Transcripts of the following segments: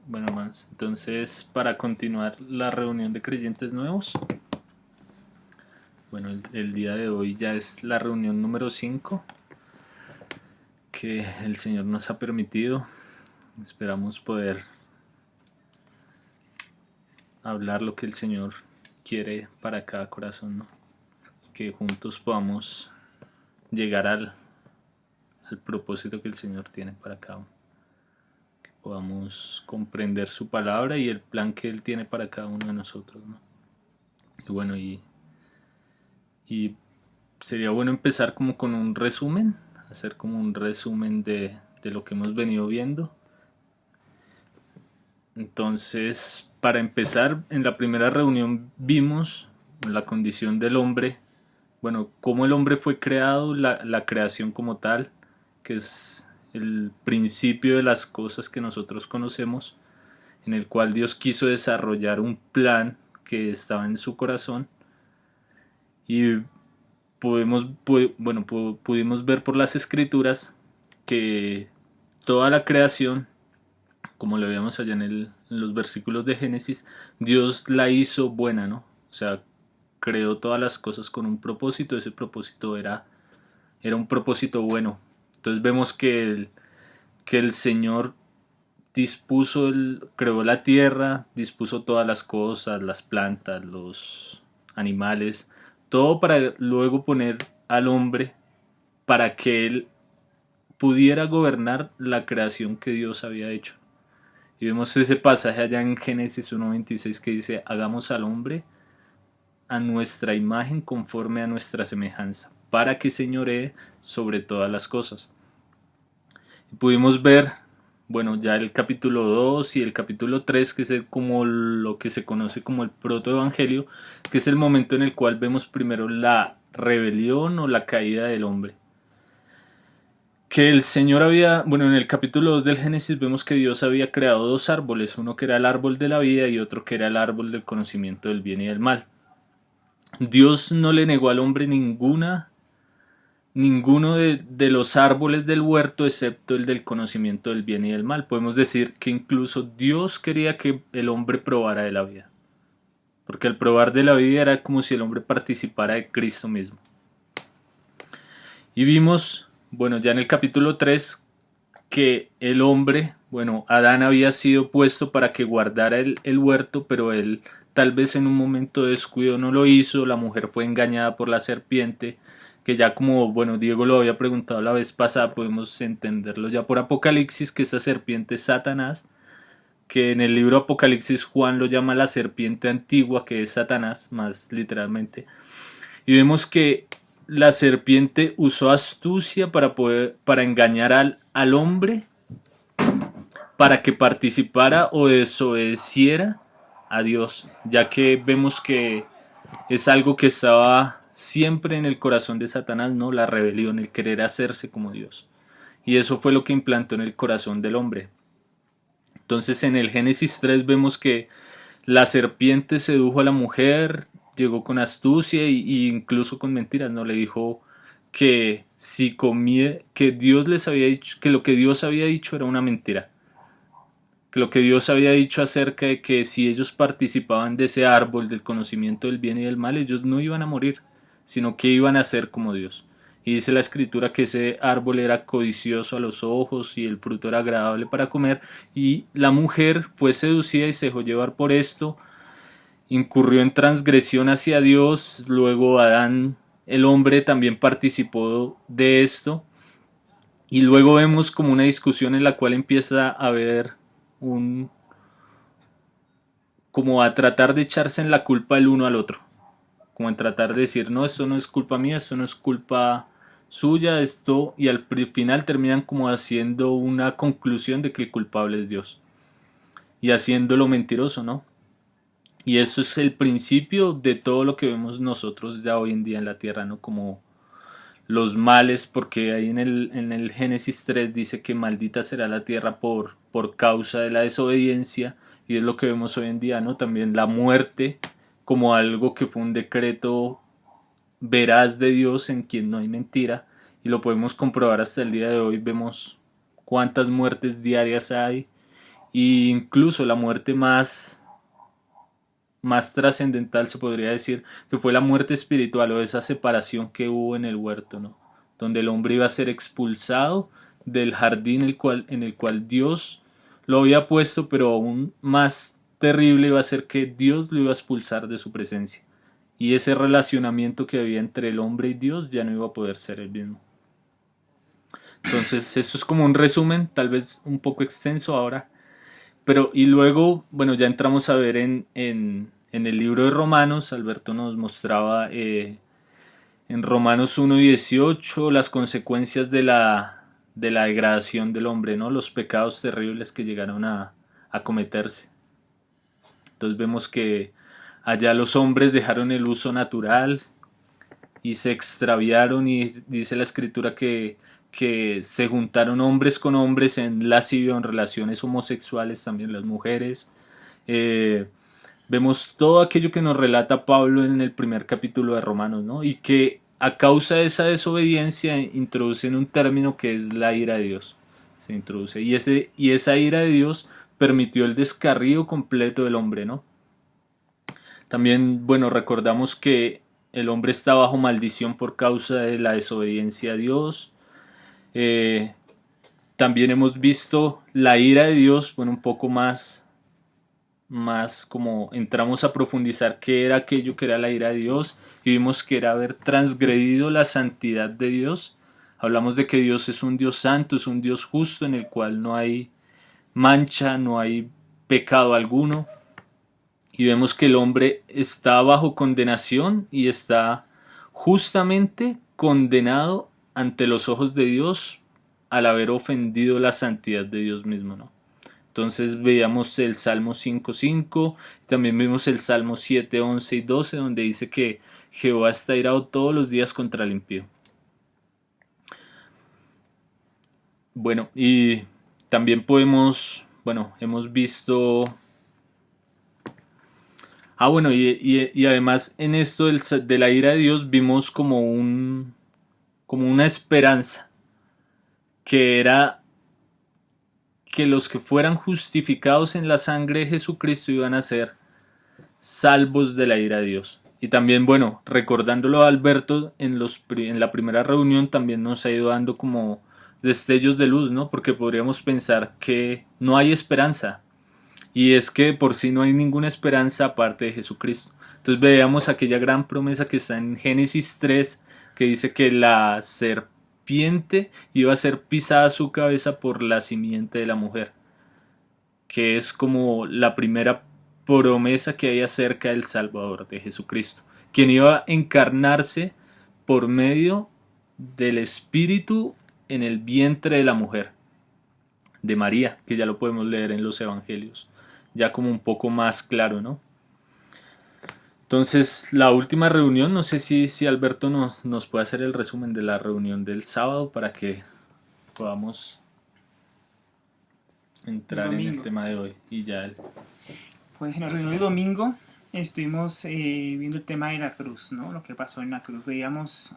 Bueno, hermanos, entonces para continuar la reunión de creyentes nuevos, bueno, el día de hoy ya es la reunión número 5 que el Señor nos ha permitido. Esperamos poder hablar lo que el Señor quiere para cada corazón, ¿no? Que juntos podamos llegar al propósito que el Señor tiene para cada uno. Que podamos comprender su palabra y el plan que Él tiene para cada uno de nosotros, ¿no? Y bueno, y sería bueno empezar como con un resumen, hacer como un resumen de lo que hemos venido viendo. Entonces, para empezar, en la primera reunión vimos la condición del hombre, bueno, cómo el hombre fue creado, la creación como tal, que es el principio de las cosas que nosotros conocemos, en el cual Dios quiso desarrollar un plan que estaba en su corazón y pudimos ver por las escrituras que toda la creación, como lo veíamos allá en los versículos de Génesis, Dios la hizo buena, ¿no? O sea, creó todas las cosas con un propósito, ese propósito era un propósito bueno. Entonces vemos que el Señor creó la tierra, dispuso todas las cosas, las plantas, los animales, todo para luego poner al hombre para que él pudiera gobernar la creación que Dios había hecho. Y vemos ese pasaje allá en Génesis 1:26 que dice, hagamos al hombre a nuestra imagen conforme a nuestra semejanza, para que señoree sobre todas las cosas. Y pudimos ver, bueno, ya el capítulo 2 y el capítulo 3 que es como lo que se conoce como el protoevangelio, que es el momento en el cual vemos primero la rebelión o la caída del hombre. Que el Señor bueno, en el capítulo 2 del Génesis vemos que Dios había creado dos árboles, uno que era el árbol de la vida y otro que era el árbol del conocimiento del bien y del mal. Dios no le negó al hombre ninguno de los árboles del huerto excepto el del conocimiento del bien y del mal. Podemos decir que incluso Dios quería que el hombre probara de la vida, porque el probar de la vida era como si el hombre participara de Cristo mismo. Y vimos, bueno, ya en el capítulo 3 que el hombre, bueno, Adán había sido puesto para que guardara el huerto, pero él tal vez en un momento de descuido no lo hizo, la mujer fue engañada por la serpiente, que ya como, bueno, Diego lo había preguntado la vez pasada, podemos entenderlo ya por Apocalipsis, que esa serpiente es Satanás, que en el libro Apocalipsis Juan lo llama la serpiente antigua, que es Satanás, más literalmente, y vemos que la serpiente usó astucia para engañar al hombre para que participara o desobedeciera a Dios, ya que vemos que es algo que estaba siempre en el corazón de Satanás, ¿no? La rebelión, el querer hacerse como Dios. Y eso fue lo que implantó en el corazón del hombre. Entonces en el Génesis 3 vemos que la serpiente sedujo a la mujer, llegó con astucia y incluso con mentiras, ¿no? Le dijo que si comía, que Dios les había dicho, que lo que Dios había dicho era una mentira, que lo que Dios había dicho acerca de que si ellos participaban de ese árbol del conocimiento del bien y del mal, ellos no iban a morir, sino que iban a ser como Dios. Y dice la escritura que ese árbol era codicioso a los ojos y el fruto era agradable para comer, y la mujer fue seducida y se dejó llevar por esto, incurrió en transgresión hacia Dios, luego Adán, el hombre, también participó de esto, y luego vemos como una discusión en la cual empieza a haber un, como a tratar de echarse en la culpa el uno al otro, como en tratar de decir, no, esto no es culpa mía, esto no es culpa suya, esto, y al final terminan como haciendo una conclusión de que el culpable es Dios, y haciéndolo mentiroso, ¿no? Y eso es el principio de todo lo que vemos nosotros ya hoy en día en la tierra, ¿no? Como los males, porque ahí en el Génesis 3 dice que maldita será la tierra por causa de la desobediencia, y es lo que vemos hoy en día, ¿no? También la muerte como algo que fue un decreto veraz de Dios en quien no hay mentira, y lo podemos comprobar hasta el día de hoy, vemos cuántas muertes diarias hay, Y incluso la muerte más trascendental se podría decir que fue la muerte espiritual o esa separación que hubo en el huerto, ¿no? Donde el hombre iba a ser expulsado del jardín en el cual Dios lo había puesto, pero aún más terrible iba a ser que Dios lo iba a expulsar de su presencia. Y ese relacionamiento que había entre el hombre y Dios ya no iba a poder ser el mismo. Entonces, esto es como un resumen, tal vez un poco extenso ahora. Pero, y luego, bueno, ya entramos a ver en el libro de Romanos. Alberto nos mostraba en Romanos 1:18 las consecuencias de la degradación del hombre, ¿no? Los pecados terribles que llegaron a cometerse. Entonces vemos que allá los hombres dejaron el uso natural y se extraviaron, y dice la escritura que se juntaron hombres con hombres en lascivia, en relaciones homosexuales, también las mujeres. Eh, Vemos todo aquello que nos relata Pablo en el primer capítulo de Romanos, ¿no? Y que a causa de esa desobediencia introducen un término que es la ira de Dios. Se introduce. Y esa ira de Dios permitió el descarrío completo del hombre, ¿no? También, bueno, recordamos que el hombre está bajo maldición por causa de la desobediencia a Dios. Eh, También hemos visto la ira de Dios, bueno, un poco más como entramos a profundizar qué era aquello que era la ira de Dios, y vimos que era haber transgredido la santidad de Dios. Hablamos de que Dios es un Dios santo, es un Dios justo en el cual no hay mancha, no hay pecado alguno. Y vemos que el hombre está bajo condenación y está justamente condenado ante los ojos de Dios al haber ofendido la santidad de Dios mismo, ¿no? Entonces veíamos el Salmo 5:5, también vimos el Salmo 7:11 y 12, donde dice que Jehová está irado todos los días contra el impío. Bueno, y también hemos visto. Bueno, y además en esto de la ira de Dios vimos como una esperanza, que era que los que fueran justificados en la sangre de Jesucristo iban a ser salvos de la ira de Dios. Y también, bueno, recordándolo a Alberto en la primera reunión, también nos ha ido dando como destellos de luz, ¿no? Porque podríamos pensar que no hay esperanza. Y es que por sí no hay ninguna esperanza aparte de Jesucristo. Entonces veamos aquella gran promesa que está en Génesis 3, que dice que la serpiente iba a ser pisada a su cabeza por la simiente de la mujer, que es como la primera promesa que hay acerca del Salvador, de Jesucristo, quien iba a encarnarse por medio del Espíritu en el vientre de la mujer, de María, que ya lo podemos leer en los Evangelios, ya como un poco más claro, ¿no? Entonces, la última reunión, no sé si Alberto nos puede hacer el resumen de la reunión del sábado para que podamos entrar en el tema de hoy. Y ya Pues en la reunión del domingo estuvimos viendo el tema de la cruz, ¿no? Lo que pasó en la cruz.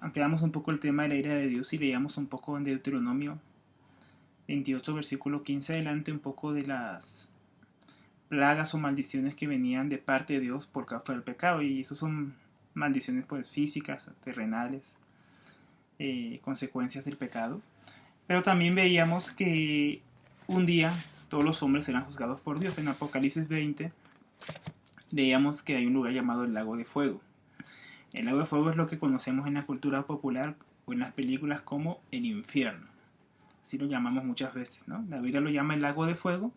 Ampliamos un poco el tema de la ira de Dios y leíamos un poco en Deuteronomio 28, versículo 15 adelante, un poco de las plagas o maldiciones que venían de parte de Dios por causa del pecado. Y eso son maldiciones pues físicas, terrenales, consecuencias del pecado. Pero también veíamos que un día todos los hombres serán juzgados por Dios. En Apocalipsis 20 leíamos que hay un lugar llamado el lago de fuego. El lago de fuego es lo que conocemos en la cultura popular o en las películas como el infierno. Así lo llamamos muchas veces, ¿no? La Biblia lo llama el lago de fuego.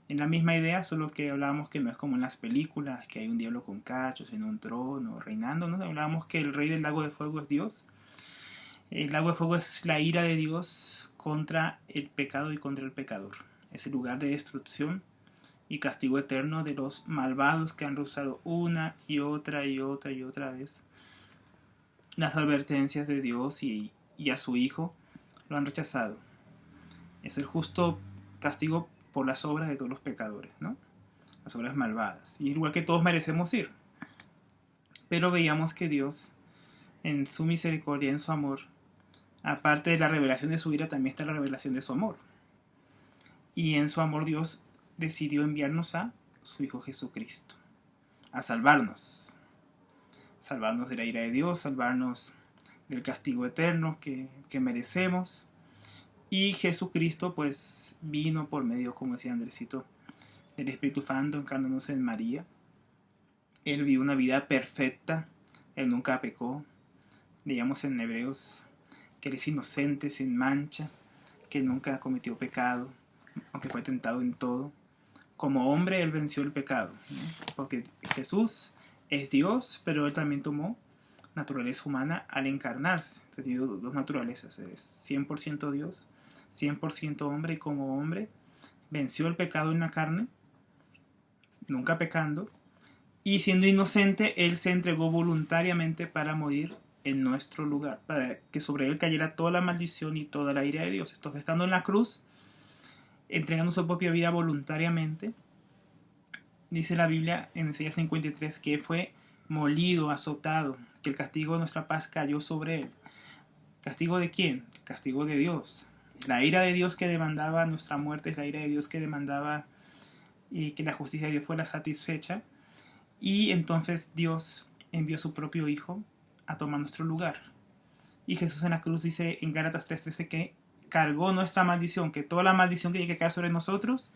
Es la misma idea, solo que hablábamos que no es como en las películas, que hay un diablo con cachos en un trono reinando, ¿no? Hablábamos que el rey del lago de fuego es Dios. El lago de fuego es la ira de Dios contra el pecado y contra el pecador. Es el lugar de destrucción y castigo eterno de los malvados que han rehusado una y otra vez las advertencias de Dios y a su Hijo lo han rechazado. Es el justo castigo por las obras de todos los pecadores, ¿no? Las obras malvadas. Y igual que todos merecemos ir. Pero veíamos que Dios, en su misericordia, en su amor, aparte de la revelación de su ira, también está la revelación de su amor. Y en su amor Dios decidió enviarnos a su Hijo Jesucristo, a salvarnos de la ira de Dios, salvarnos del castigo eterno que merecemos. Y Jesucristo pues vino por medio, como decía Andresito, del Espíritu Santo encarnándose en María. Él vivió una vida perfecta, él nunca pecó. Leíamos en Hebreos que él es inocente, sin mancha, que nunca cometió pecado, aunque fue tentado en todo. Como hombre él venció el pecado, ¿no? Porque Jesús es Dios, pero él también tomó naturaleza humana al encarnarse. Tiene dos naturalezas, es 100% Dios, 100% hombre, y como hombre venció el pecado en la carne, nunca pecando, y siendo inocente, él se entregó voluntariamente para morir en nuestro lugar, para que sobre él cayera toda la maldición y toda la ira de Dios. Entonces, estando en la cruz, entregando su propia vida voluntariamente, dice la Biblia en Isaías 53 que fue molido, azotado, que el castigo de nuestra paz cayó sobre él. ¿Castigo de quién? El castigo de Dios. La ira de Dios que demandaba nuestra muerte es la ira de Dios que demandaba que la justicia de Dios fuera satisfecha. Y entonces Dios envió a su propio Hijo a tomar nuestro lugar. Y Jesús en la cruz dice en Gálatas 3:13 que cargó nuestra maldición, que toda la maldición que tiene que caer sobre nosotros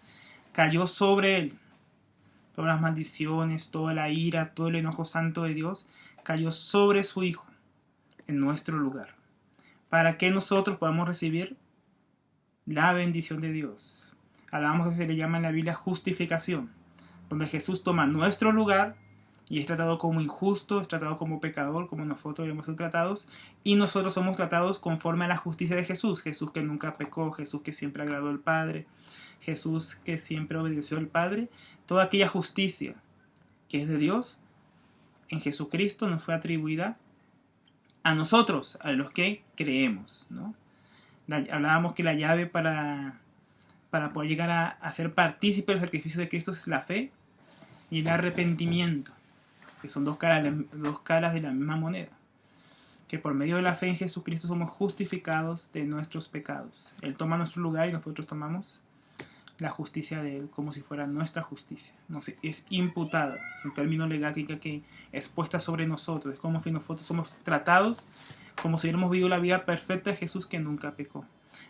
cayó sobre él. Todas las maldiciones, toda la ira, todo el enojo santo de Dios cayó sobre su Hijo en nuestro lugar, para que nosotros podamos recibir la bendición de Dios. Hablábamos que se le llama en la Biblia justificación, donde Jesús toma nuestro lugar y es tratado como injusto, es tratado como pecador, como nosotros debemos ser tratados, y nosotros somos tratados conforme a la justicia de Jesús. Jesús que nunca pecó, Jesús que siempre agradó al Padre, Jesús que siempre obedeció al Padre. Toda aquella justicia que es de Dios en Jesucristo nos fue atribuida a nosotros, a los que creemos, ¿no? Hablábamos que la llave para poder llegar a ser partícipe del sacrificio de Cristo es la fe y el arrepentimiento, que son dos caras de la misma moneda. Que por medio de la fe en Jesucristo somos justificados de nuestros pecados. Él toma nuestro lugar y nosotros tomamos la justicia de Él como si fuera nuestra justicia. Es imputada, es un término legal que es puesta sobre nosotros. Es como si nosotros somos tratados como si hubiéramos vivido la vida perfecta de Jesús que nunca pecó.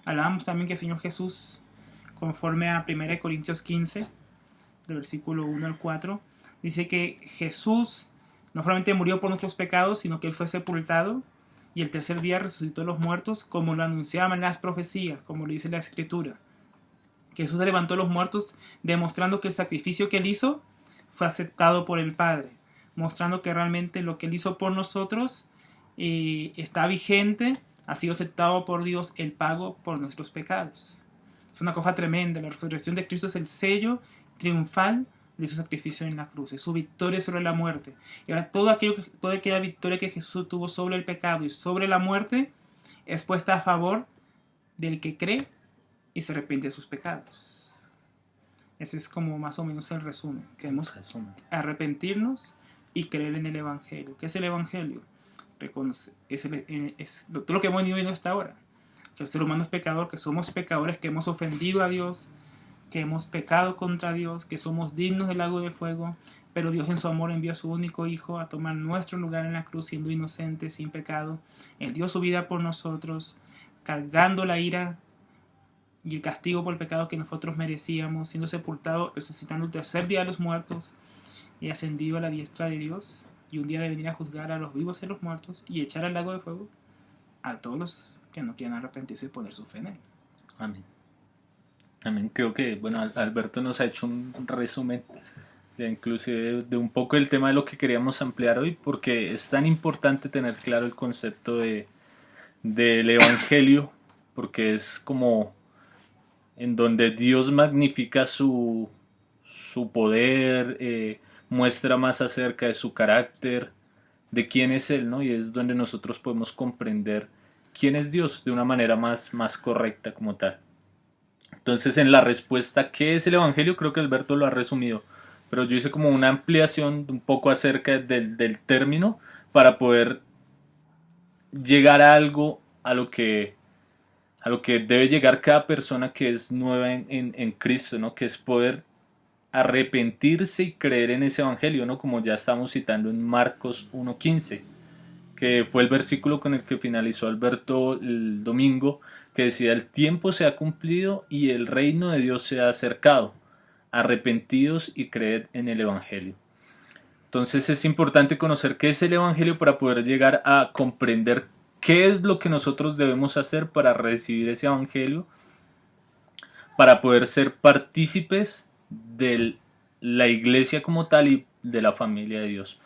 Hablábamos también que el Señor Jesús, conforme a 1 Corintios 15, del versículo 1 al 4, dice que Jesús no solamente murió por nuestros pecados, sino que Él fue sepultado y el tercer día resucitó de los muertos, como lo anunciaban las profecías, como lo dice la Escritura. Jesús se levantó de los muertos, demostrando que el sacrificio que Él hizo fue aceptado por el Padre, mostrando que realmente lo que Él hizo por nosotros está vigente, ha sido aceptado por Dios el pago por nuestros pecados. Es una cosa tremenda. La resurrección de Cristo es el sello triunfal de su sacrificio en la cruz, es su victoria sobre la muerte. Y ahora toda aquella victoria que Jesús tuvo sobre el pecado y sobre la muerte es puesta a favor del que cree y se arrepiente de sus pecados. Ese es como más o menos el resumen. Queremos arrepentirnos y creer en el Evangelio. ¿Qué es el Evangelio? Es todo lo que hemos venido viendo hasta ahora. Que el ser humano es pecador, que somos pecadores, que hemos ofendido a Dios, que hemos pecado contra Dios, que somos dignos del lago de fuego, pero Dios en su amor envió a su único Hijo a tomar nuestro lugar en la cruz, siendo inocente, sin pecado. Él dio su vida por nosotros, cargando la ira y el castigo por el pecado que nosotros merecíamos, siendo sepultado, resucitando el tercer día de los muertos y ascendido a la diestra de Dios, y un día de venir a juzgar a los vivos y a los muertos y echar al lago de fuego a todos los que no quieran arrepentirse y poner su fe en Él. Amén. Amén. Creo que, bueno, Alberto nos ha hecho un resumen inclusive de un poco el tema de lo que queríamos ampliar hoy, porque es tan importante tener claro el concepto del Evangelio, porque es como en donde Dios magnifica su poder, muestra más acerca de su carácter, de quién es Él, ¿no? Y es donde nosotros podemos comprender quién es Dios de una manera más correcta como tal. Entonces, en la respuesta ¿qué es el Evangelio? Creo que Alberto lo ha resumido, pero yo hice como una ampliación un poco acerca del término para poder llegar a algo a lo que debe llegar cada persona que es nueva en Cristo, ¿no? Que es poder arrepentirse y creer en ese evangelio, ¿no? Como ya estamos citando en Marcos 1:15, que fue el versículo con el que finalizó Alberto el domingo, que decía: el tiempo se ha cumplido y el reino de Dios se ha acercado. Arrepentidos y creed en el evangelio. Entonces es importante conocer qué es el evangelio para poder llegar a comprender qué es lo que nosotros debemos hacer para recibir ese evangelio, para poder ser partícipes de la iglesia como tal y de la familia de Dios.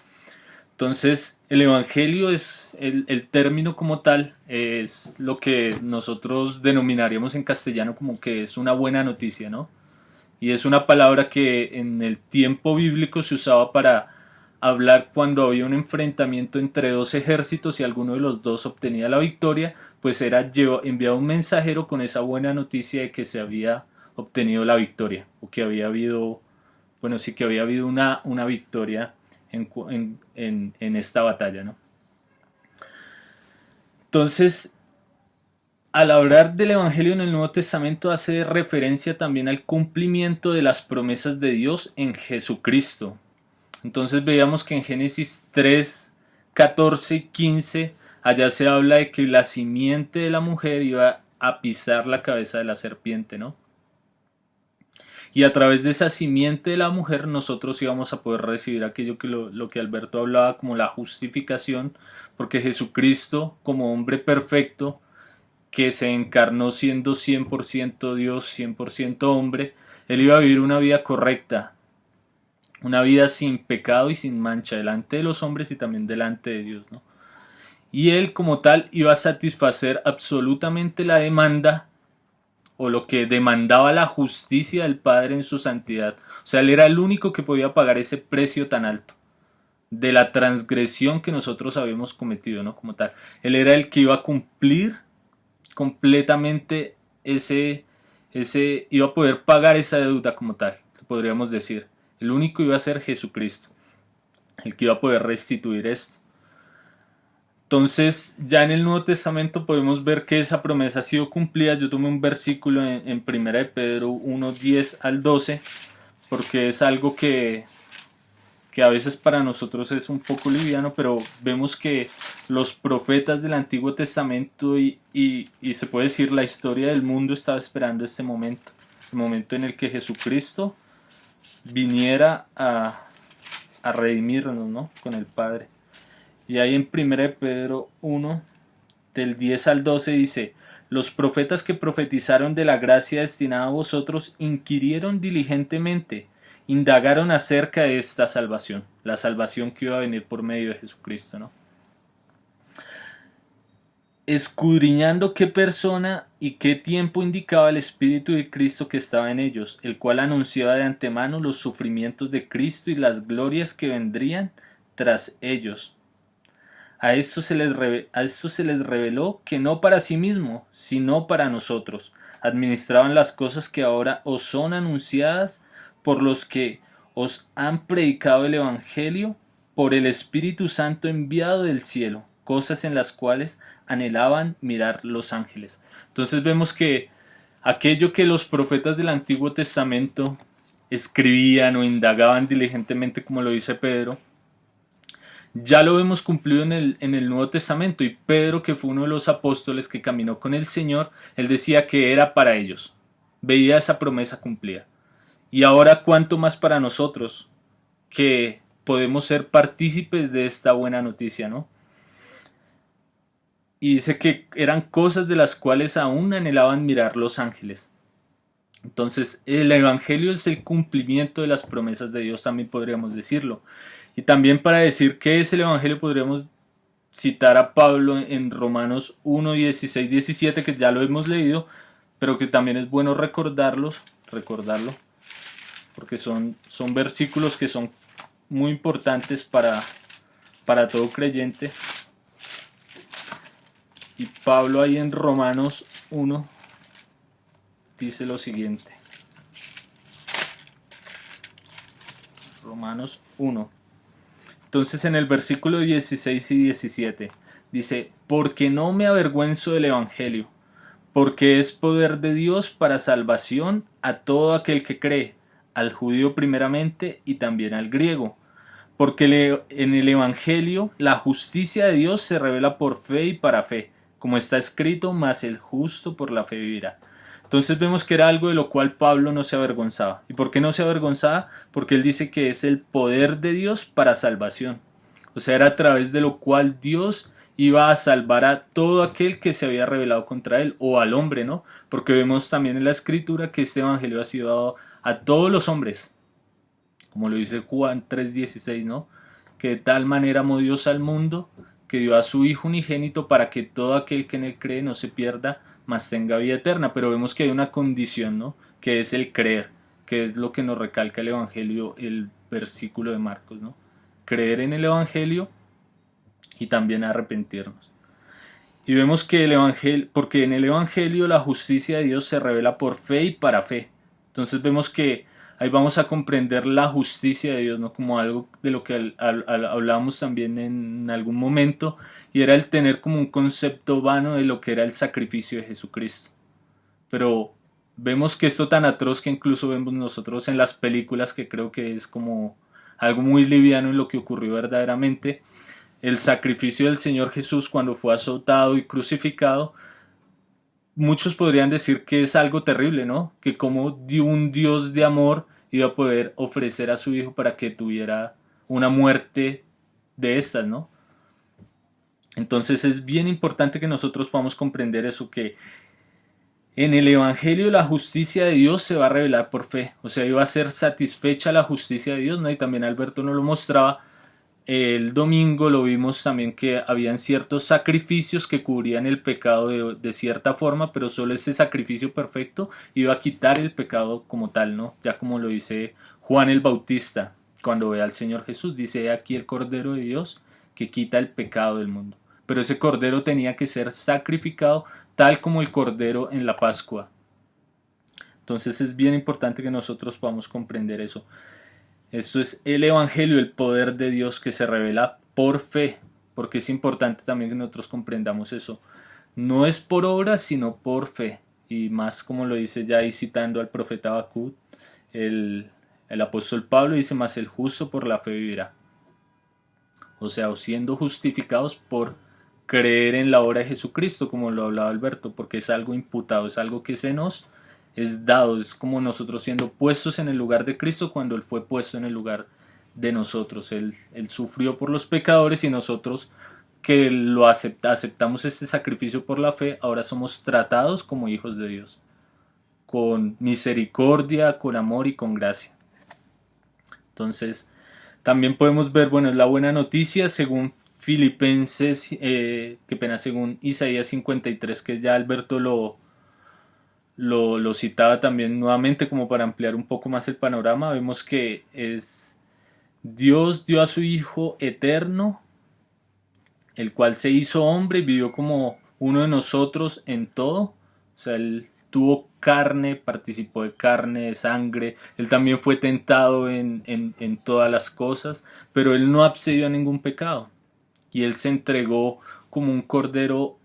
Entonces, el evangelio es el término como tal, es lo que nosotros denominaríamos en castellano como que es una buena noticia, ¿no? Y es una palabra que en el tiempo bíblico se usaba para hablar cuando había un enfrentamiento entre dos ejércitos y alguno de los dos obtenía la victoria, pues era enviar un mensajero con esa buena noticia de que se había obtenido la victoria, o que había habido, bueno, sí, que había habido una victoria en esta batalla, ¿no? Entonces, al hablar del Evangelio en el Nuevo Testamento hace referencia también al cumplimiento de las promesas de Dios en Jesucristo. Entonces veíamos que en Génesis 3, 14 y 15 allá se habla de que la simiente de la mujer iba a pisar la cabeza de la serpiente, ¿no? Y a través de esa simiente de la mujer nosotros íbamos a poder recibir aquello que lo que Alberto hablaba como la justificación, porque Jesucristo, como hombre perfecto, que se encarnó siendo 100% Dios, 100% hombre, él iba a vivir una vida correcta, una vida sin pecado y sin mancha delante de los hombres y también delante de Dios, ¿no? Y él como tal iba a satisfacer absolutamente la demanda o lo que demandaba la justicia del Padre en su santidad. O sea, él era el único que podía pagar ese precio tan alto de la transgresión que nosotros habíamos cometido, ¿no? Como tal. Él era el que iba a cumplir completamente iba a poder pagar esa deuda como tal, podríamos decir. El único iba a ser Jesucristo, el que iba a poder restituir esto. Entonces, ya en el Nuevo Testamento podemos ver que esa promesa ha sido cumplida. Yo tomé un versículo en 1 de Pedro 1, 10 al 12, porque es algo que a veces para nosotros es un poco liviano, pero vemos que los profetas del Antiguo Testamento y se puede decir la historia del mundo estaba esperando este momento, el momento en el que Jesucristo viniera a redimirnos, ¿no? Con el Padre. Y ahí en 1 de Pedro 1, del 10 al 12 dice: los profetas que profetizaron de la gracia destinada a vosotros inquirieron diligentemente, indagaron acerca de esta salvación, la salvación que iba a venir por medio de Jesucristo, ¿no? Escudriñando qué persona y qué tiempo indicaba el Espíritu de Cristo que estaba en ellos, el cual anunciaba de antemano los sufrimientos de Cristo y las glorias que vendrían tras ellos. A esto se les reveló que no para sí mismo, sino para nosotros, administraban las cosas que ahora os son anunciadas por los que os han predicado el Evangelio por el Espíritu Santo enviado del cielo, cosas en las cuales anhelaban mirar los ángeles. Entonces vemos que aquello que los profetas del Antiguo Testamento escribían o indagaban diligentemente, como lo dice Pedro, ya lo vemos cumplido en el Nuevo Testamento. Y Pedro, que fue uno de los apóstoles que caminó con el Señor, él decía que era para ellos, veía esa promesa cumplida. Y ahora cuánto más para nosotros, que podemos ser partícipes de esta buena noticia, ¿no? Y dice que eran cosas de las cuales aún anhelaban mirar los ángeles. Entonces el Evangelio es el cumplimiento de las promesas de Dios, también podríamos decirlo. Y también para decir qué es el Evangelio podríamos citar a Pablo en Romanos 1, 16, 17, que ya lo hemos leído, pero que también es bueno recordarlo, porque son versículos que son muy importantes para todo creyente. Y Pablo ahí en Romanos 1 dice lo siguiente. Romanos 1. Entonces en el versículo 16 y 17 dice: porque no me avergüenzo del Evangelio, porque es poder de Dios para salvación a todo aquel que cree, al judío primeramente y también al griego. Porque en el Evangelio la justicia de Dios se revela por fe y para fe, como está escrito, mas el justo por la fe vivirá. Entonces vemos que era algo de lo cual Pablo no se avergonzaba. ¿Y por qué no se avergonzaba? Porque él dice que es el poder de Dios para salvación. O sea, era a través de lo cual Dios iba a salvar a todo aquel que se había rebelado contra él, o al hombre, ¿no? Porque vemos también en la escritura que este evangelio ha sido dado a todos los hombres, como lo dice Juan 3:16, ¿no? Que de tal manera amó Dios al mundo, que dio a su Hijo unigénito para que todo aquel que en él cree no se pierda, mas tenga vida eterna. Pero vemos que hay una condición, ¿no? Que es el creer, que es lo que nos recalca el Evangelio, el versículo de Marcos, ¿no? Creer en el Evangelio y también arrepentirnos. Y vemos que el Evangelio, porque en el Evangelio la justicia de Dios se revela por fe y para fe. Entonces vemos que ahí vamos a comprender la justicia de Dios, ¿no? Como algo de lo que hablábamos también en algún momento, y era el tener como un concepto vano de lo que era el sacrificio de Jesucristo. Pero vemos que esto tan atroz que incluso vemos nosotros en las películas, que creo que es como algo muy liviano en lo que ocurrió verdaderamente, el sacrificio del Señor Jesús cuando fue azotado y crucificado, muchos podrían decir que es algo terrible, ¿no? Que como un Dios de amor iba a poder ofrecer a su Hijo para que tuviera una muerte de estas, ¿no? Entonces es bien importante que nosotros podamos comprender eso, que en el Evangelio la justicia de Dios se va a revelar por fe, o sea, iba a ser satisfecha la justicia de Dios, ¿no? Y también Alberto nos lo mostraba. El domingo lo vimos también que habían ciertos sacrificios que cubrían el pecado de cierta forma, pero solo ese sacrificio perfecto iba a quitar el pecado como tal, ¿no? Ya como lo dice Juan el Bautista cuando ve al Señor Jesús, dice aquí el Cordero de Dios que quita el pecado del mundo. Pero ese Cordero tenía que ser sacrificado tal como el Cordero en la Pascua. Entonces es bien importante que nosotros podamos comprender eso. Esto es el Evangelio, el poder de Dios que se revela por fe, porque es importante también que nosotros comprendamos eso. No es por obras, sino por fe. Y más como lo dice ya ahí citando al profeta Habacuc, el apóstol Pablo dice, mas el justo por la fe vivirá. O sea, o siendo justificados por creer en la obra de Jesucristo, como lo hablaba Alberto, porque es algo imputado, es algo que se nos es dado, es como nosotros siendo puestos en el lugar de Cristo cuando Él fue puesto en el lugar de nosotros. Él sufrió por los pecadores y nosotros que lo aceptamos este sacrificio por la fe, ahora somos tratados como hijos de Dios, con misericordia, con amor y con gracia. Entonces, también podemos ver, bueno, es la buena noticia según Filipenses, según Isaías 53, que ya Alberto lo citaba también nuevamente como para ampliar un poco más el panorama. Vemos que es Dios dio a su Hijo eterno, el cual se hizo hombre y vivió como uno de nosotros en todo. O sea, Él tuvo carne, participó de carne, de sangre. Él también fue tentado en todas las cosas, pero Él no accedió a ningún pecado. Y Él se entregó como un cordero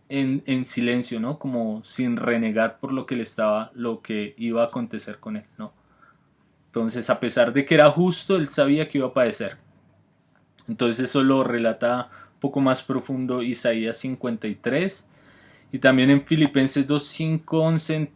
en silencio, ¿no? Como sin renegar por lo que iba a acontecer con él, ¿no? Entonces, a pesar de que era justo, él sabía que iba a padecer. Entonces eso lo relata un poco más profundo Isaías 53. Y también en Filipenses 2:5-11,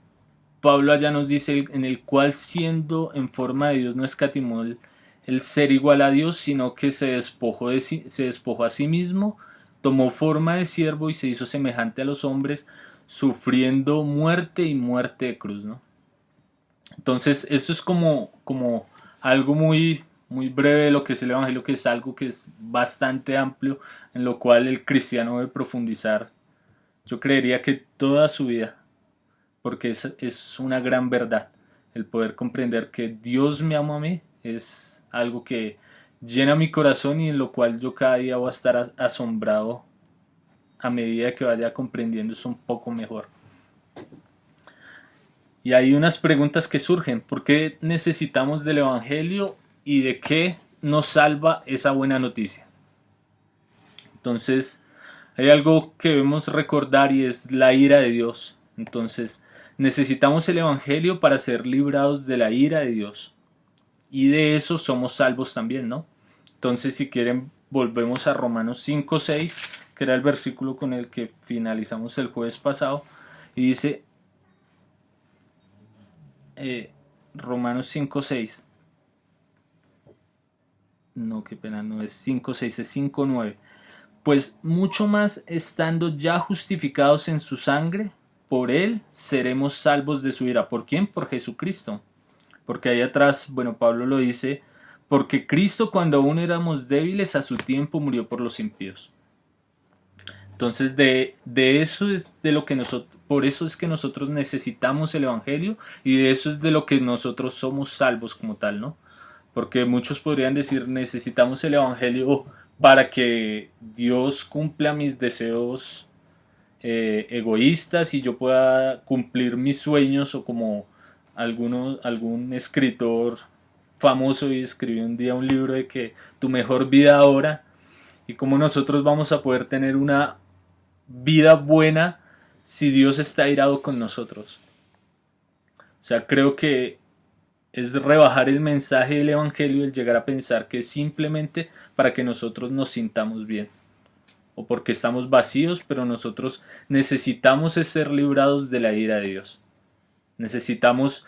Pablo allá nos dice, en el cual siendo en forma de Dios no escatimó el ser igual a Dios, sino que se despojó a sí mismo, tomó forma de siervo y se hizo semejante a los hombres, sufriendo muerte y muerte de cruz, ¿no? Entonces, esto es como algo muy, muy breve de lo que es el Evangelio, que es algo que es bastante amplio, en lo cual el cristiano debe profundizar. Yo creería que toda su vida, porque es una gran verdad. El poder comprender que Dios me ama a mí es algo que llena mi corazón y en lo cual yo cada día voy a estar asombrado a medida que vaya comprendiendo eso un poco mejor. Y hay unas preguntas que surgen. ¿Por qué necesitamos del Evangelio y de qué nos salva esa buena noticia? Entonces, hay algo que debemos recordar y es la ira de Dios. Entonces, Necesitamos el Evangelio para ser librados de la ira de Dios. Y de eso somos salvos también, ¿no? Entonces, si quieren, volvemos a Romanos 5:6, que era el versículo con el que finalizamos el jueves pasado. Y dice, Romanos 5:6. No, qué pena, no es 5:6, es 5:9. Pues mucho más estando ya justificados en su sangre, por él seremos salvos de su ira. ¿Por quién? Por Jesucristo. Porque ahí atrás, bueno, Pablo lo dice, porque Cristo cuando aún éramos débiles a su tiempo murió por los impíos. Entonces de eso es de lo que nosotros, por eso es que nosotros necesitamos el Evangelio y de eso es de lo que nosotros somos salvos como tal, ¿no? Porque muchos podrían decir necesitamos el Evangelio para que Dios cumpla mis deseos egoístas y yo pueda cumplir mis sueños, o como algún escritor famoso y escribió un día un libro de que tu mejor vida ahora, y cómo nosotros vamos a poder tener una vida buena si Dios está airado con nosotros. O sea, creo que es rebajar el mensaje del Evangelio el llegar a pensar que es simplemente para que nosotros nos sintamos bien o porque estamos vacíos, pero nosotros necesitamos ser librados de la ira de Dios. Necesitamos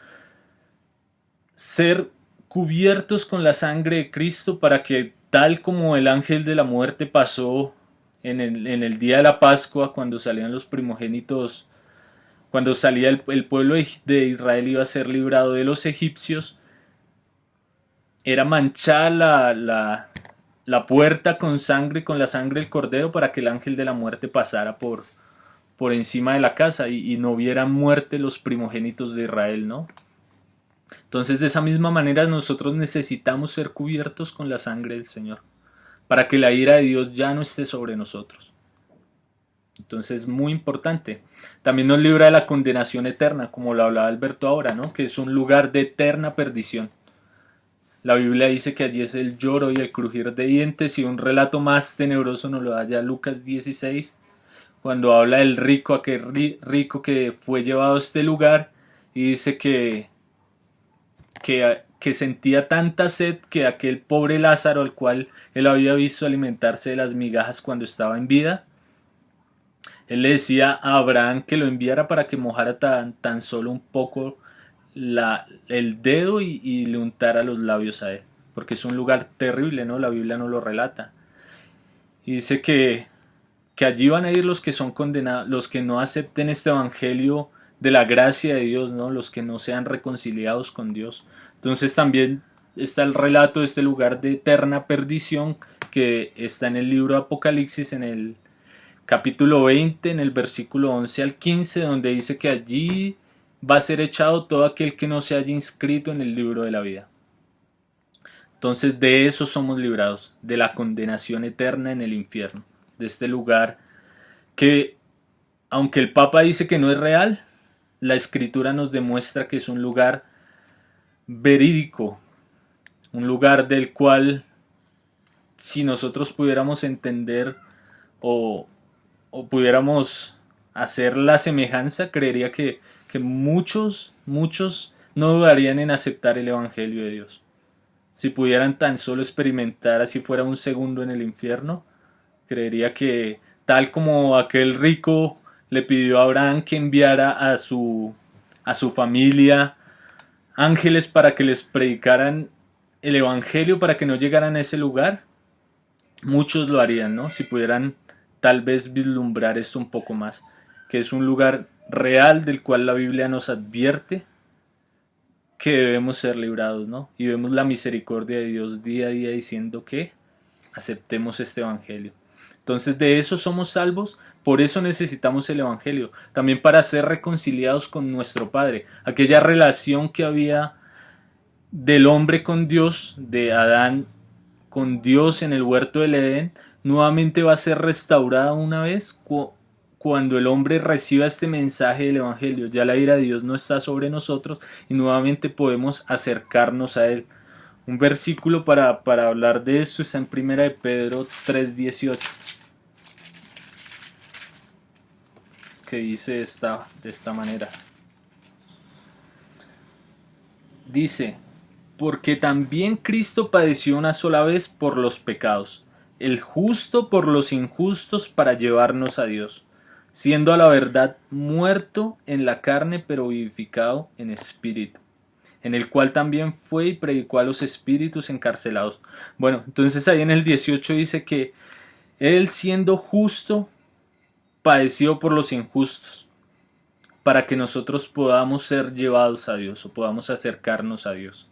ser cubiertos con la sangre de Cristo para que, tal como el ángel de la muerte pasó en el día de la Pascua, cuando salían los primogénitos, cuando salía el pueblo de Israel iba a ser librado de los egipcios, era manchada la puerta con sangre, con la sangre del cordero, para que el ángel de la muerte pasara por encima de la casa y no vieran muerte los primogénitos de Israel, ¿no? Entonces, de esa misma manera nosotros necesitamos ser cubiertos con la sangre del Señor, para que la ira de Dios ya no esté sobre nosotros. Entonces es muy importante. También nos libra de la condenación eterna, como lo hablaba Alberto ahora, ¿no? Que es un lugar de eterna perdición. La Biblia dice que allí es el lloro y el crujir de dientes, y un relato más tenebroso nos lo da ya Lucas 16, cuando habla del rico, aquel rico que fue llevado a este lugar, y dice que sentía tanta sed que aquel pobre Lázaro, al cual él había visto alimentarse de las migajas cuando estaba en vida, él le decía a Abraham que lo enviara para que mojara tan solo un poco el dedo y le untara los labios a él, porque es un lugar terrible, ¿no? La Biblia no lo relata. Y dice que allí van a ir los que son condenados, los que no acepten este evangelio de la gracia de Dios, ¿no? Los que no sean reconciliados con Dios. Entonces también está el relato de este lugar de eterna perdición que está en el libro de Apocalipsis, en el capítulo 20, en el versículo 11 al 15, donde dice que allí va a ser echado todo aquel que no se haya inscrito en el libro de la vida. Entonces de eso somos librados, de la condenación eterna en el infierno, de este lugar que, aunque el Papa dice que no es real, la Escritura nos demuestra que es un lugar verídico, un lugar del cual, si nosotros pudiéramos entender o pudiéramos hacer la semejanza, creería que muchos no dudarían en aceptar el Evangelio de Dios. Si pudieran tan solo experimentar, así fuera un segundo en el infierno, creería que, tal como aquel rico le pidió a Abraham que enviara a su familia ángeles para que les predicaran el Evangelio, para que no llegaran a ese lugar, muchos lo harían, ¿no? Si pudieran tal vez vislumbrar esto un poco más, que es un lugar real del cual la Biblia nos advierte que debemos ser librados, ¿no? Y vemos la misericordia de Dios día a día diciendo que aceptemos este Evangelio. Entonces de eso somos salvos, por eso necesitamos el Evangelio, también para ser reconciliados con nuestro Padre. Aquella relación que había del hombre con Dios, de Adán con Dios en el huerto del Edén, nuevamente va a ser restaurada una vez cuando el hombre reciba este mensaje del Evangelio. Ya la ira de Dios no está sobre nosotros y nuevamente podemos acercarnos a Él. Un versículo para hablar de esto está en 1 de Pedro 3:18, que dice de esta manera: dice, porque también Cristo padeció una sola vez por los pecados, el justo por los injustos para llevarnos a Dios, siendo a la verdad muerto en la carne pero vivificado en espíritu, en el cual también fue y predicó a los espíritus encarcelados. Bueno, entonces ahí en el 18 dice que Él siendo justo padeció por los injustos, para que nosotros podamos ser llevados a Dios o podamos acercarnos a Dios.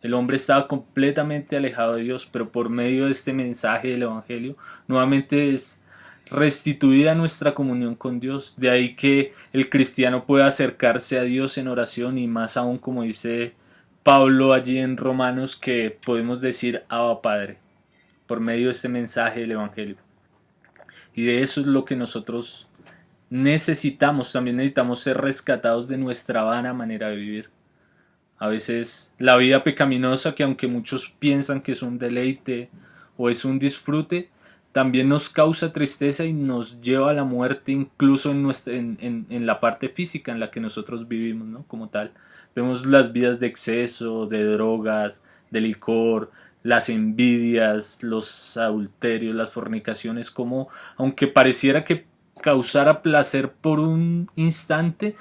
El hombre estaba completamente alejado de Dios, pero por medio de este mensaje del Evangelio, nuevamente es restituida nuestra comunión con Dios. De ahí que el cristiano pueda acercarse a Dios en oración y más aún, como dice Pablo allí en Romanos, que podemos decir Abba Padre, por medio de este mensaje del Evangelio. Y de eso es lo que nosotros necesitamos. También necesitamos ser rescatados de nuestra vana manera de vivir. A veces la vida pecaminosa, que aunque muchos piensan que es un deleite o es un disfrute, también nos causa tristeza y nos lleva a la muerte, incluso en la parte física en la que nosotros vivimos, ¿no? Como tal. Vemos las vidas de exceso, de drogas, de licor, las envidias, los adulterios, las fornicaciones, como aunque pareciera que causara placer por un instante,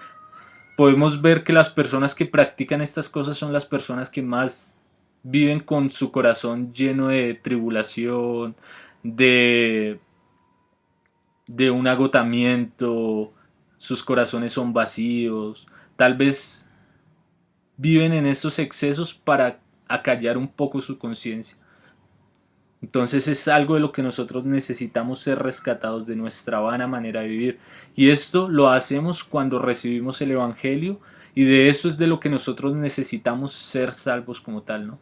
podemos ver que las personas que practican estas cosas son las personas que más viven con su corazón lleno de tribulación, de, de un agotamiento, sus corazones son vacíos, tal vez viven en estos excesos para acallar un poco su conciencia. Entonces es algo de lo que nosotros necesitamos ser rescatados de nuestra vana manera de vivir. Y esto lo hacemos cuando recibimos el Evangelio, y de eso es de lo que nosotros necesitamos ser salvos como tal, ¿no?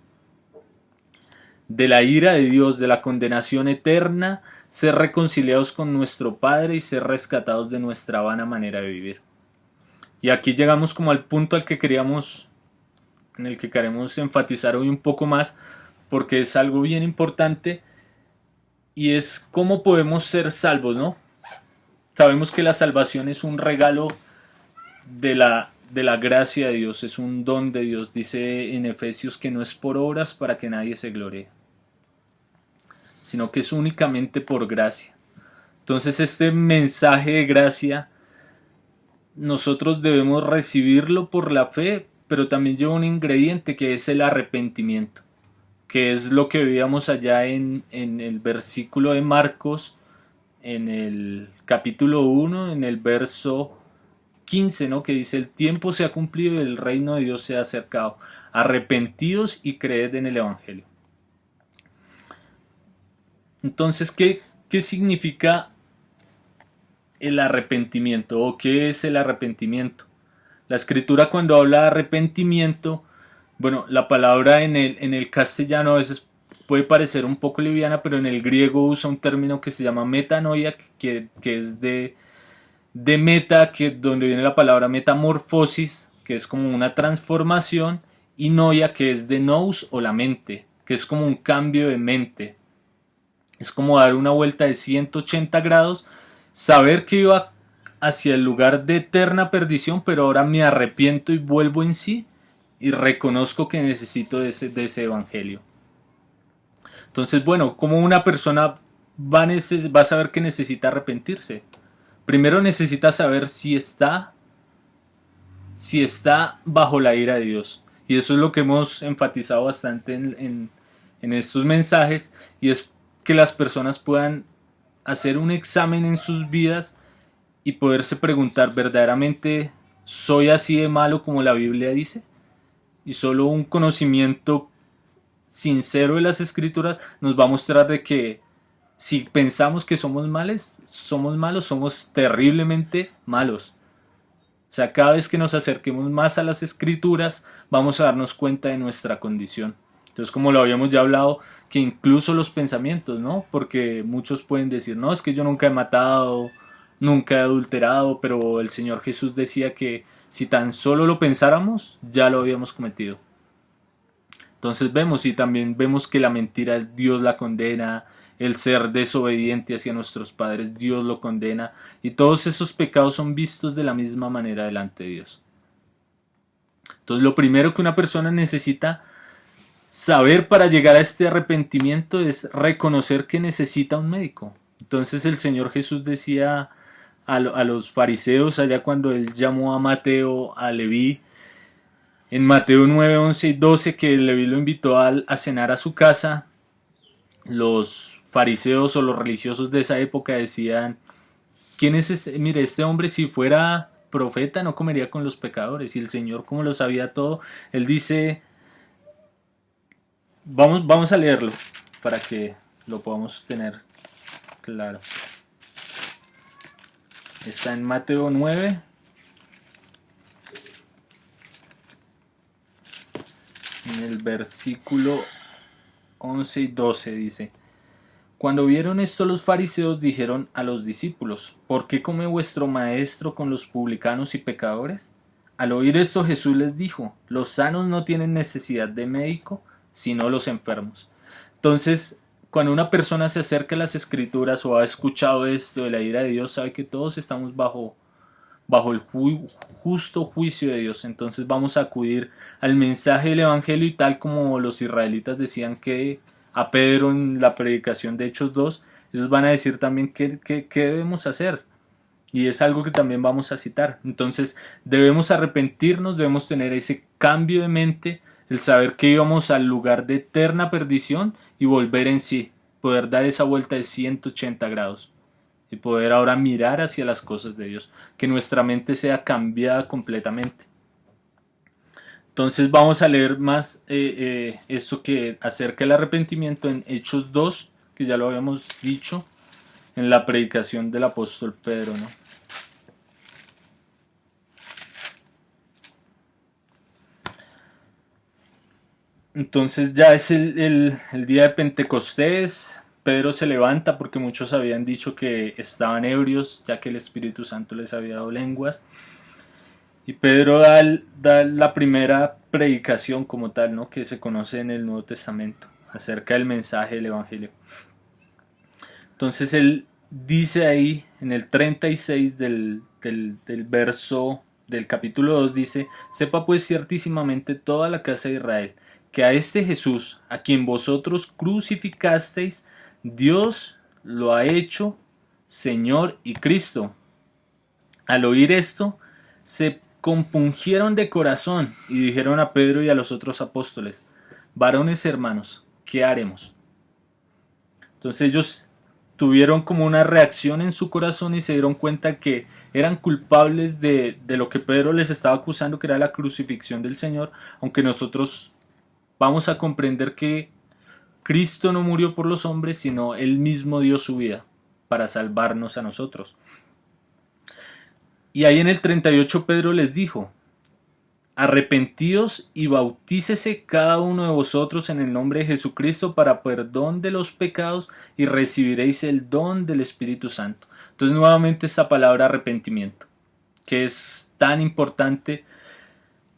De la ira de Dios, de la condenación eterna, ser reconciliados con nuestro Padre y ser rescatados de nuestra vana manera de vivir. Y aquí llegamos como al punto en el que queremos enfatizar hoy un poco más, porque es algo bien importante, y es cómo podemos ser salvos, ¿no? Sabemos que la salvación es un regalo de la gracia de Dios, es un don de Dios. Dice en Efesios que no es por obras para que nadie se gloríe, sino que es únicamente por gracia. Entonces este mensaje de gracia nosotros debemos recibirlo por la fe, pero también lleva un ingrediente que es el arrepentimiento, que es lo que veíamos allá en el versículo de Marcos, en el capítulo 1, en el verso 15, ¿no? Que dice: el tiempo se ha cumplido y el reino de Dios se ha acercado. Arrepentidos y creed en el Evangelio. Entonces, ¿qué significa el arrepentimiento? ¿O qué es el arrepentimiento? La escritura, cuando habla de arrepentimiento, bueno, la palabra en el castellano a veces puede parecer un poco liviana, pero en el griego usa un término que se llama metanoia, que es de meta, que donde viene la palabra metamorfosis, que es como una transformación, y noia, que es de nous o la mente, que es como un cambio de mente. Es como dar una vuelta de 180 grados, saber que iba hacia el lugar de eterna perdición, pero ahora me arrepiento y vuelvo en sí y reconozco que necesito de ese evangelio. Entonces, bueno, ¿cómo una persona va a saber que necesita arrepentirse? Primero necesita saber si está bajo la ira de Dios. Y eso es lo que hemos enfatizado bastante en estos mensajes, y es que las personas puedan hacer un examen en sus vidas y poderse preguntar: ¿verdaderamente soy así de malo como la Biblia dice? Y solo un conocimiento sincero de las escrituras nos va a mostrar de que si pensamos que somos malos, somos terriblemente malos. O sea, cada vez que nos acerquemos más a las escrituras, vamos a darnos cuenta de nuestra condición. Entonces, como lo habíamos ya hablado, que incluso los pensamientos, ¿no? Porque muchos pueden decir: no, es que yo nunca he matado, nunca he adulterado, pero el Señor Jesús decía que si tan solo lo pensáramos, ya lo habíamos cometido. Entonces también vemos que la mentira Dios la condena, el ser desobediente hacia nuestros padres Dios lo condena, y todos esos pecados son vistos de la misma manera delante de Dios. Entonces lo primero que una persona necesita saber para llegar a este arrepentimiento es reconocer que necesita un médico. Entonces el Señor Jesús decía a los fariseos allá cuando él llamó a Mateo, a Leví, en Mateo 9, 11 y 12, que Leví lo invitó a cenar a su casa. Los fariseos o los religiosos de esa época decían: ¿quién es este? Mire, este hombre, si fuera profeta no comería con los pecadores. Y el Señor, como lo sabía todo, él dice, vamos a leerlo para que lo podamos tener claro. Está en Mateo 9, en el versículo 11 y 12 dice: Cuando vieron esto los fariseos dijeron a los discípulos: ¿Por qué come vuestro maestro con los publicanos y pecadores? Al oír esto Jesús les dijo: Los sanos no tienen necesidad de médico, sino los enfermos. Entonces, cuando una persona se acerca a las escrituras o ha escuchado esto de la ira de Dios, sabe que todos estamos bajo el justo juicio de Dios. Entonces vamos a acudir al mensaje del Evangelio, y tal como los israelitas decían que a Pedro en la predicación de Hechos 2, ellos van a decir también qué debemos hacer. Y es algo que también vamos a citar. Entonces debemos arrepentirnos, debemos tener ese cambio de mente, el saber que íbamos al lugar de eterna perdición y volver en sí, poder dar esa vuelta de 180 grados y poder ahora mirar hacia las cosas de Dios, que nuestra mente sea cambiada completamente. Entonces vamos a leer más eso que acerca del arrepentimiento en Hechos 2, que ya lo habíamos dicho en la predicación del apóstol Pedro, ¿no? Entonces ya es el día de Pentecostés. Pedro se levanta porque muchos habían dicho que estaban ebrios, ya que el Espíritu Santo les había dado lenguas. Y Pedro da la primera predicación como tal, ¿no?, que se conoce en el Nuevo Testamento, acerca del mensaje del Evangelio. Entonces él dice ahí, en el 36 del verso del capítulo 2, dice: Sepa pues ciertísimamente toda la casa de Israel, que a este Jesús, a quien vosotros crucificasteis, Dios lo ha hecho Señor y Cristo. Al oír esto, se compungieron de corazón y dijeron a Pedro y a los otros apóstoles: Varones hermanos, ¿qué haremos? Entonces ellos tuvieron como una reacción en su corazón y se dieron cuenta que eran culpables de lo que Pedro les estaba acusando, que era la crucifixión del Señor, aunque nosotros vamos a comprender que Cristo no murió por los hombres, sino Él mismo dio su vida para salvarnos a nosotros. Y ahí en el 38 Pedro les dijo: Arrepentíos y bautícese cada uno de vosotros en el nombre de Jesucristo para perdón de los pecados, y recibiréis el don del Espíritu Santo. Entonces nuevamente esta palabra arrepentimiento, que es tan importante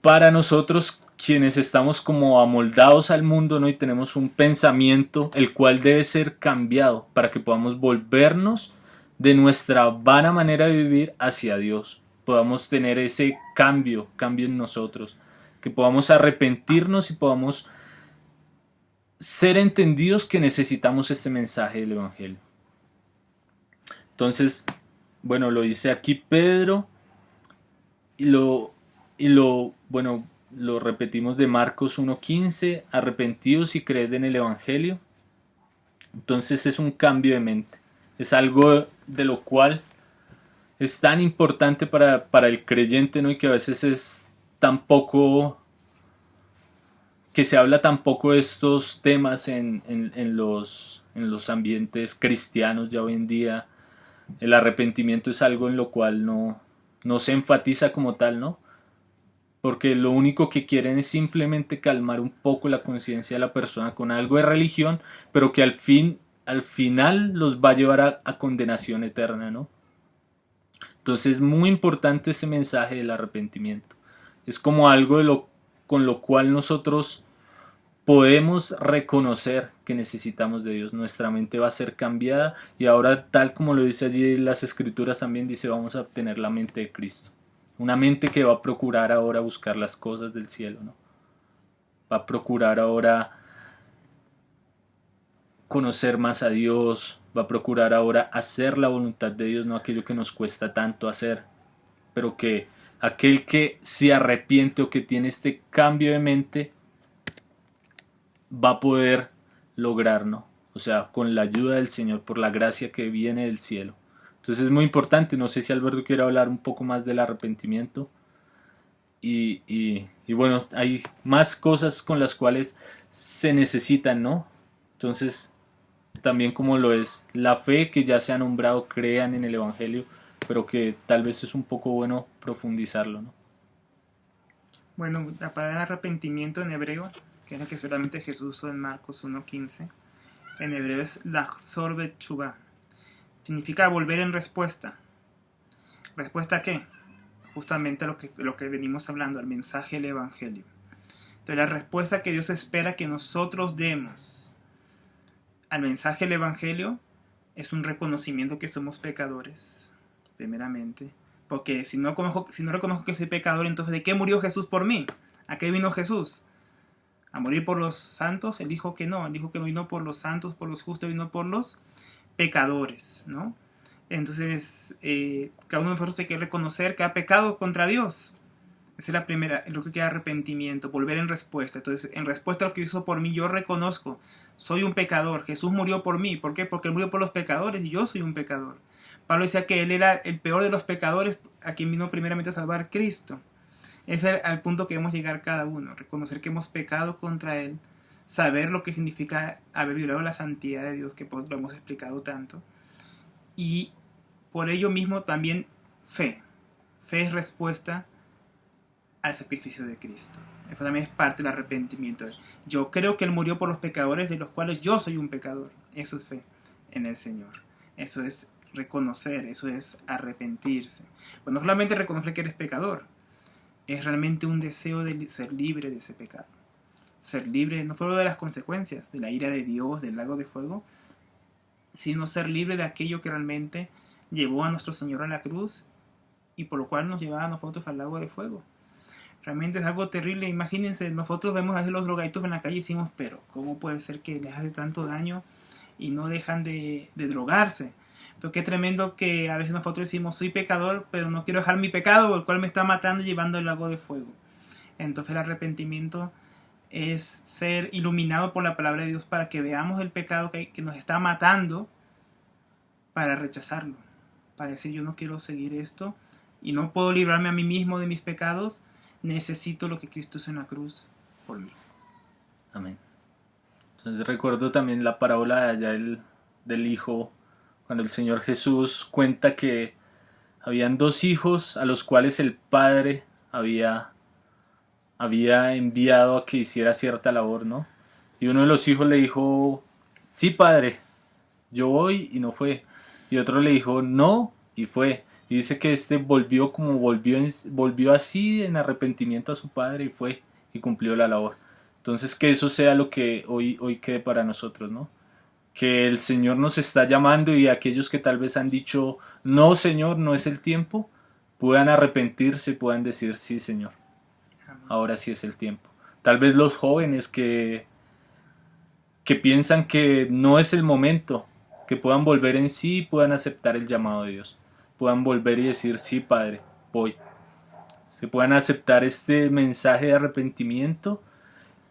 para nosotros quienes estamos como amoldados al mundo, ¿no?, y tenemos un pensamiento el cual debe ser cambiado para que podamos volvernos de nuestra vana manera de vivir hacia Dios, podamos tener ese cambio en nosotros, que podamos arrepentirnos y podamos ser entendidos que necesitamos este mensaje del Evangelio. Entonces, bueno, lo dice aquí Pedro y lo repetimos de Marcos 1:15: arrepentidos y creed en el Evangelio. Entonces es un cambio de mente, es algo de lo cual es tan importante para el creyente, ¿no?, y que a veces es tan poco, que se habla tan poco de estos temas en los ambientes cristianos ya hoy en día. El arrepentimiento es algo en lo cual no se enfatiza como tal, ¿no? Porque lo único que quieren es simplemente calmar un poco la conciencia de la persona con algo de religión, pero que al final los va a llevar a condenación eterna, ¿no? Entonces es muy importante ese mensaje del arrepentimiento. Es como algo con lo cual nosotros podemos reconocer que necesitamos de Dios. Nuestra mente va a ser cambiada, y ahora, tal como lo dice allí las Escrituras, también dice: vamos a obtener la mente de Cristo. una mente que va a procurar ahora buscar las cosas del cielo, ¿no? Va a procurar ahora conocer más a Dios, va a procurar ahora hacer la voluntad de Dios, no aquello que nos cuesta tanto hacer, pero que aquel que se arrepiente o que tiene este cambio de mente va a poder lograr, ¿no? O sea, con la ayuda del Señor, por la gracia que viene del cielo. Entonces es muy importante, no sé si Alberto quiere hablar un poco más del arrepentimiento. Y bueno, hay más cosas con las cuales se necesitan, ¿no? Entonces, también como lo es la fe que ya se ha nombrado, crean en el Evangelio, pero que tal vez es un poco bueno profundizarlo, ¿no? Bueno, la palabra arrepentimiento en hebreo, que es la que seguramente Jesús usó en Marcos 1.15, en hebreo es lahzor betshuvah. Significa volver en respuesta. ¿Respuesta a qué? Justamente a lo que venimos hablando, al mensaje del Evangelio. Entonces la respuesta que Dios espera que nosotros demos al mensaje del Evangelio es un reconocimiento que somos pecadores, primeramente. Porque si no reconozco que soy pecador, entonces ¿de qué murió Jesús por mí? ¿A qué vino Jesús? ¿A morir por los santos? Él dijo que no vino por los santos, por los justos, vino por los pecadores, ¿no? Entonces, cada uno de nosotros tiene que reconocer que ha pecado contra Dios. Esa es la primera, lo que queda arrepentimiento, volver en respuesta. Entonces, en respuesta a lo que hizo por mí, yo reconozco, soy un pecador, Jesús murió por mí. ¿Por qué? Porque Él murió por los pecadores y yo soy un pecador. Pablo decía que Él era el peor de los pecadores, a quien vino primeramente a salvar Cristo. Ese es al punto que debemos llegar cada uno, reconocer que hemos pecado contra Él, saber lo que significa haber violado la santidad de Dios, que pues lo hemos explicado tanto, y por ello mismo también fe. Fe es respuesta al sacrificio de Cristo. Eso también es parte del arrepentimiento. Yo creo que Él murió por los pecadores de los cuales yo soy un pecador. Eso es fe en el Señor. Eso es reconocer, eso es arrepentirse. Pues no solamente reconocer que eres pecador, es realmente un deseo de ser libre de ese pecado. Ser libre no solo de las consecuencias, de la ira de Dios, del lago de fuego, sino ser libre de aquello que realmente llevó a nuestro Señor a la cruz y por lo cual nos llevaba a nosotros al lago de fuego. Realmente es algo terrible. Imagínense, nosotros vemos a los drogaditos en la calle y decimos, pero ¿cómo puede ser que les hace tanto daño y no dejan de drogarse? Pero qué tremendo que a veces nosotros decimos, soy pecador, pero no quiero dejar mi pecado, el cual me está matando y llevando al lago de fuego. Entonces el arrepentimiento es ser iluminado por la palabra de Dios para que veamos el pecado que nos está matando, para rechazarlo, para decir yo no quiero seguir esto y no puedo librarme a mí mismo de mis pecados, necesito lo que Cristo hizo en la cruz por mí. Amén. Entonces recuerdo también la parábola allá del hijo, cuando el Señor Jesús cuenta que habían dos hijos a los cuales el padre había enviado a que hiciera cierta labor, ¿no? Y uno de los hijos le dijo, sí padre, yo voy, y no fue. Y otro le dijo, no, y fue. Y dice que este volvió así en arrepentimiento a su padre y fue y cumplió la labor. Entonces que eso sea lo que hoy quede para nosotros, ¿no? Que el Señor nos está llamando y aquellos que tal vez han dicho, no Señor, no es el tiempo, puedan arrepentirse, puedan decir, sí Señor, ahora sí es el tiempo. Tal vez los jóvenes que piensan que no es el momento, que puedan volver en sí y puedan aceptar el llamado de Dios. Puedan volver y decir, sí Padre, voy. Se puedan aceptar este mensaje de arrepentimiento.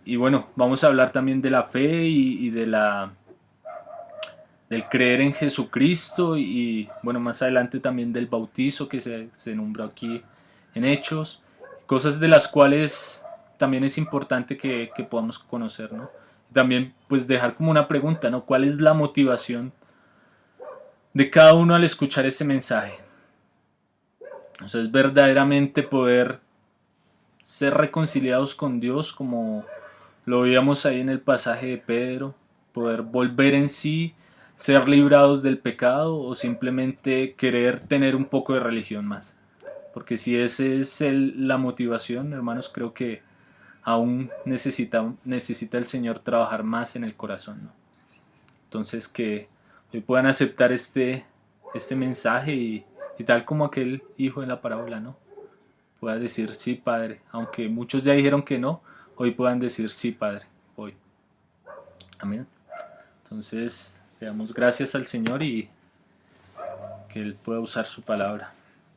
Y bueno, vamos a hablar también de la fe y del creer en Jesucristo y bueno, más adelante también del bautizo que se nombró aquí en Hechos. Cosas de las cuales también es importante que podamos conocer, ¿no? También pues dejar como una pregunta, ¿no? ¿Cuál es la motivación de cada uno al escuchar ese mensaje? O sea, es verdaderamente poder ser reconciliados con Dios, como lo veíamos ahí en el pasaje de Pedro, poder volver en sí, ser librados del pecado, o simplemente querer tener un poco de religión más. Porque si esa es la motivación, hermanos, creo que aún necesita el Señor trabajar más en el corazón, ¿no? Entonces que hoy puedan aceptar este mensaje y tal como aquel hijo de la parábola, ¿no? pueda decir sí, Padre. Aunque muchos ya dijeron que no, hoy puedan decir sí, Padre. Hoy. Amén. Entonces, le damos gracias al Señor y que Él pueda usar su palabra.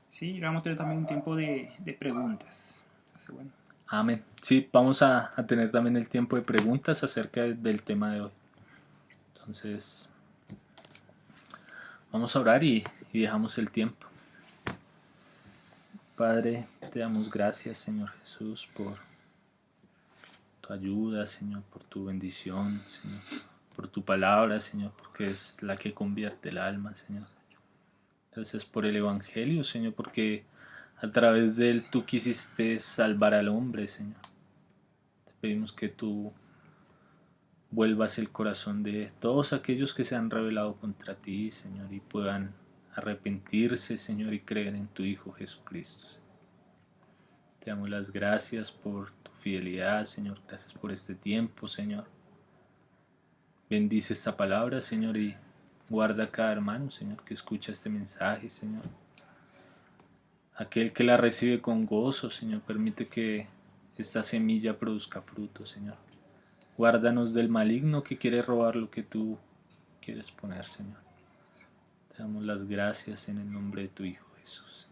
Sí, vamos a tener también un tiempo de preguntas. Así, bueno. Amén. Sí, vamos a tener también el tiempo de preguntas acerca del tema de hoy. Entonces, vamos a orar y dejamos el tiempo. Padre, te damos gracias, Señor Jesús, por tu ayuda, Señor, por tu bendición, Señor, por tu palabra, Señor, porque es la que convierte el alma, Señor. Gracias por el Evangelio, Señor, porque a través de él tú quisiste salvar al hombre, Señor. Te pedimos que tú vuelvas el corazón de todos aquellos que se han rebelado contra ti, Señor, y puedan arrepentirse, Señor, y creer en tu Hijo Jesucristo. Te damos las gracias por tu fidelidad, Señor. Gracias por este tiempo, Señor. Bendice esta palabra, Señor, y guarda a cada hermano, Señor, que escucha este mensaje, Señor. Aquel que la recibe con gozo, Señor, permite que esta semilla produzca fruto, Señor. Guárdanos del maligno que quiere robar lo que tú quieres poner, Señor. Te damos las gracias en el nombre de tu Hijo Jesús.